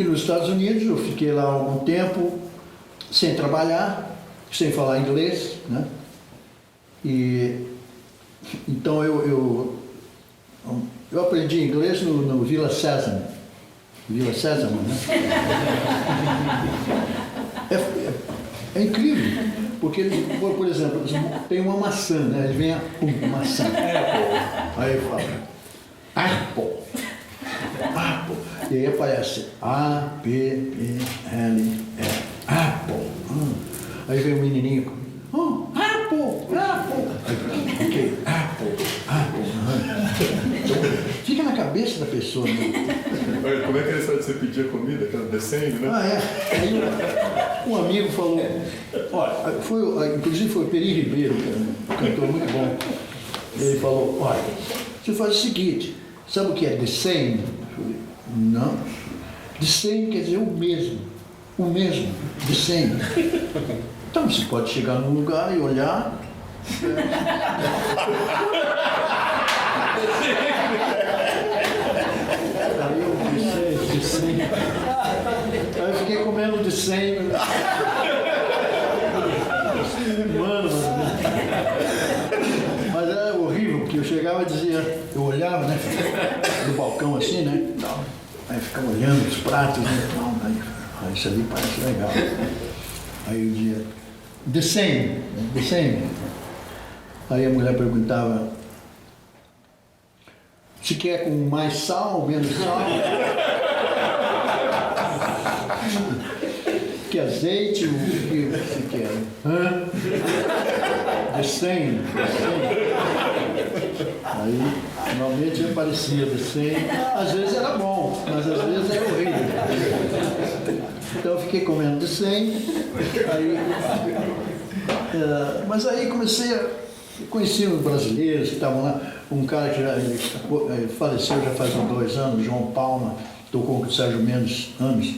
E nos Estados Unidos eu fiquei lá algum tempo sem trabalhar, sem falar inglês, né? E então eu aprendi inglês no Vila Sésamo. Vila Sésamo, né? É incrível, porque ele, por exemplo, tem uma maçã, né? Ele vem a maçã. Aí eu falo, apple. Apple. E aí aparece A-P-P-L-E. Apple. Aí vem o menininho, apple, apple. Ok, apple, apple. Fica na cabeça da pessoa, né? Olha, como é que era essa de você pedir a comida, aquela descendo, né? Aí um amigo falou, olha, inclusive foi o Peri Ribeiro, que é um cantor muito bom. Ele falou, olha, você faz o seguinte, sabe o que é the same? Eu falei, não. The same quer dizer o mesmo, the same. Então você pode chegar num lugar e olhar. Aí eu disse, aí eu fiquei comendo de 100. Mano, mas era horrível, porque eu chegava e dizia, eu olhava, né, do balcão assim, né, aí ficava olhando os pratos, né, isso ali parece legal. Aí eu dizia, the same. Aí a mulher perguntava, se quer com mais sal, menos sal? Que azeite, o que você quer? The same. Aí, normalmente aparecia the same. Às vezes era bom, mas às vezes era horrível. Então eu fiquei comendo the same. Mas aí comecei a conhecer os brasileiros que estavam lá. Um cara que já faleceu já faz uns 2 anos, João Palma, tocou com o Sérgio Mendes anos.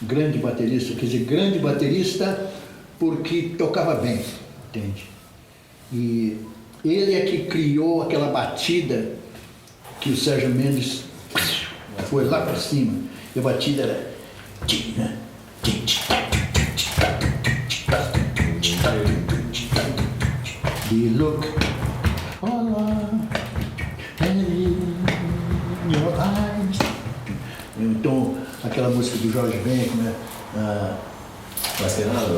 Grande baterista, quer dizer, grande baterista porque tocava bem, entende? E ele é que criou aquela batida que o Sérgio Mendes foi lá para cima. E a batida era... You look in your eyes. Então, aquela música do Jorge Ben, como é? Mais que nada?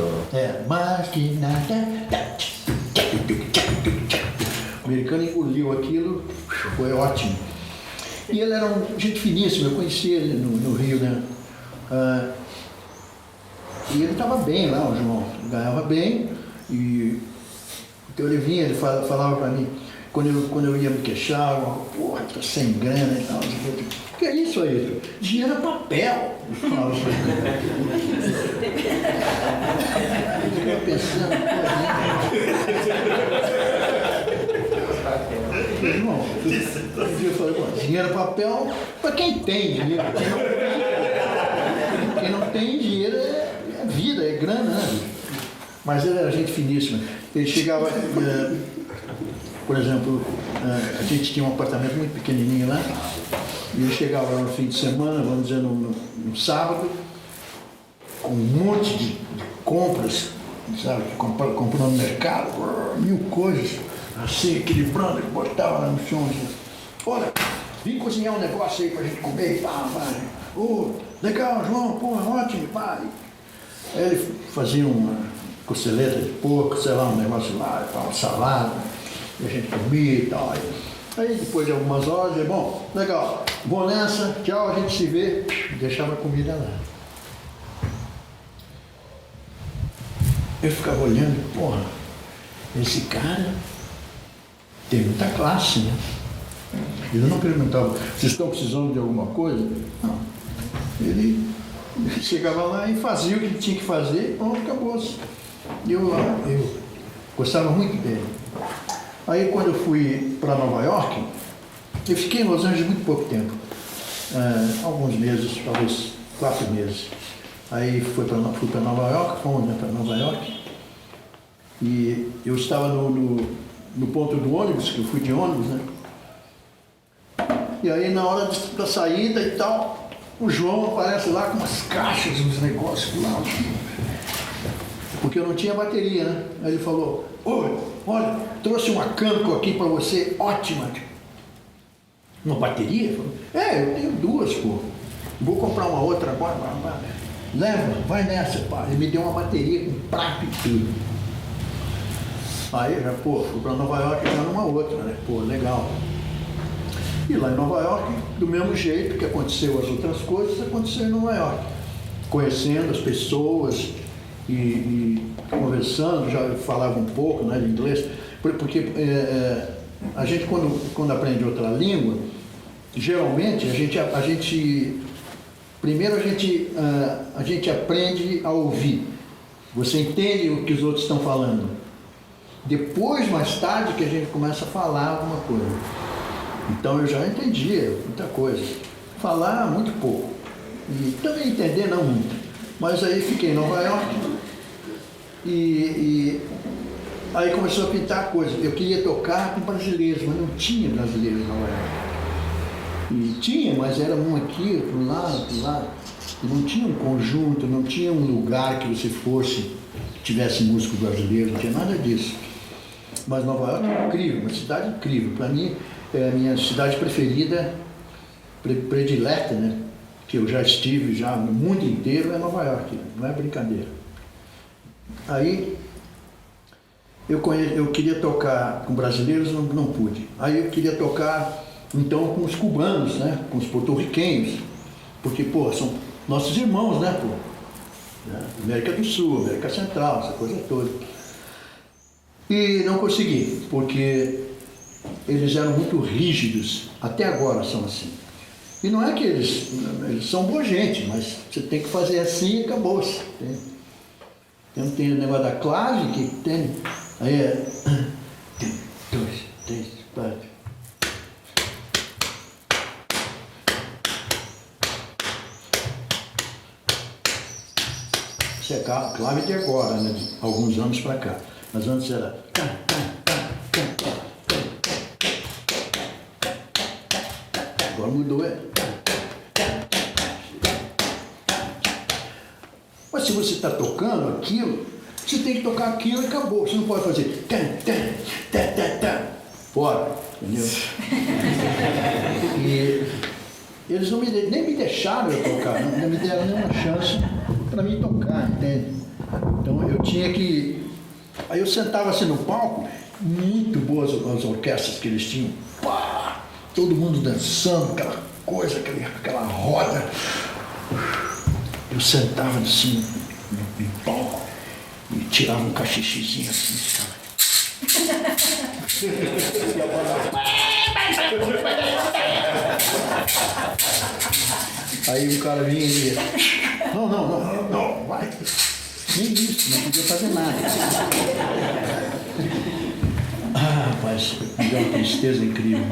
Mais que nada. O americano engoliu aquilo, foi ótimo. E ele era gente finíssima, eu conheci ele no Rio, né? E ele estava bem lá, o João, ganhava bem. E então ele vinha, ele falava para mim, quando eu ia me queixar, porra, tô sem grana e tal. O que é isso aí? Dinheiro é papel. Eu falava assim. Eu ficava pensando, irmão, eu falei, dinheiro é papel para quem tem dinheiro. Quem não tem dinheiro é vida, é grana, né? Mas ele era gente finíssima. Ele chegava, por exemplo, a gente tinha um apartamento muito pequenininho lá, e ele chegava lá no fim de semana, vamos dizer, no sábado, com um monte de compras, sabe, comprando no mercado, 1000 coisas, assim, equilibrando, ele botava lá no chão, assim, olha, vim cozinhar um negócio aí pra gente comer, pá, legal, João, porra, ótimo, pá. Aí ele fazia uma costeleta de porco, sei lá, um negócio lá, uma salada, e a gente comia e tal. Aí depois de algumas horas, bom, legal, vou nessa, tchau, a gente se vê, deixava a comida lá. Eu ficava olhando, porra, esse cara tem muita classe, né? Ele não perguntava, vocês estão precisando de alguma coisa? Não. Ele chegava lá e fazia o que ele tinha que fazer, pronto, acabou-se. Eu gostava muito dele. Aí quando eu fui para Nova York, eu fiquei em Los Angeles muito pouco tempo, alguns meses, talvez 4 meses. Aí fui para Nova York, fomos para Nova York, e eu estava no ponto do ônibus, que eu fui de ônibus, né? E aí na hora da saída e tal, O João aparece lá com umas caixas, uns negócios lá. Porque eu não tinha bateria, né? Aí ele falou, oi, olha, trouxe uma Camco aqui para você, ótima. Uma bateria? Eu falei, eu tenho duas, pô. Vou comprar uma outra agora. Leva, vai nessa, pá. Ele me deu uma bateria com prato e tudo. Aí já, pô, fui para Nova York já numa outra, né? Pô, legal. E lá em Nova York, do mesmo jeito que aconteceu as outras coisas, aconteceu em Nova York. Conhecendo as pessoas e conversando, já falava um pouco, né, de inglês, porque a gente quando aprende outra língua, geralmente primeiro a gente aprende a ouvir. Você entende o que os outros estão falando. Depois, mais tarde, que a gente começa a falar alguma coisa. Então eu já entendia muita coisa. Falar muito pouco. E também entender não muito. Mas aí fiquei em Nova York e aí começou a pintar coisa. Eu queria tocar com brasileiros, mas não tinha brasileiros em Nova York. E tinha, mas era um aqui, outro lá. E não tinha um conjunto, não tinha um lugar que você fosse, que tivesse músico brasileiro, não tinha nada disso. Mas Nova York é incrível, uma cidade incrível. Para mim, é a minha cidade preferida, predileta, né? Que eu já estive já no mundo inteiro, é Nova York, não é brincadeira. Aí, eu queria tocar com brasileiros, não pude. Aí eu queria tocar, então, com os cubanos, né? Com os porto-riquenhos, porque, pô, são nossos irmãos, né, pô? América do Sul, América Central, essa coisa toda. E não consegui, porque eles eram muito rígidos, até agora são assim. E não é que eles são boa gente, mas você tem que fazer assim e acabou-se. Tem o negócio da clave que tem, aí é 1, 2, 3, 4. Isso é clave de agora, né? De alguns anos para cá. Mas antes era. Agora mudou, Mas se você está tocando aquilo, você tem que tocar aquilo e acabou. Você não pode fazer. Fora, entendeu? E eles nem me deixaram eu tocar, não me deram nenhuma chance para mim tocar, entende? Então eu tinha que. Aí eu sentava assim no palco, muito boas as orquestras que eles tinham, pá, todo mundo dançando, aquela coisa, aquela roda. Eu sentava assim no palco e tirava um cachichezinho assim, sabe? Aí o cara vinha e ia, não, vai. Nem isso, não podia fazer nada. Ah, rapaz, me deu uma tristeza incrível.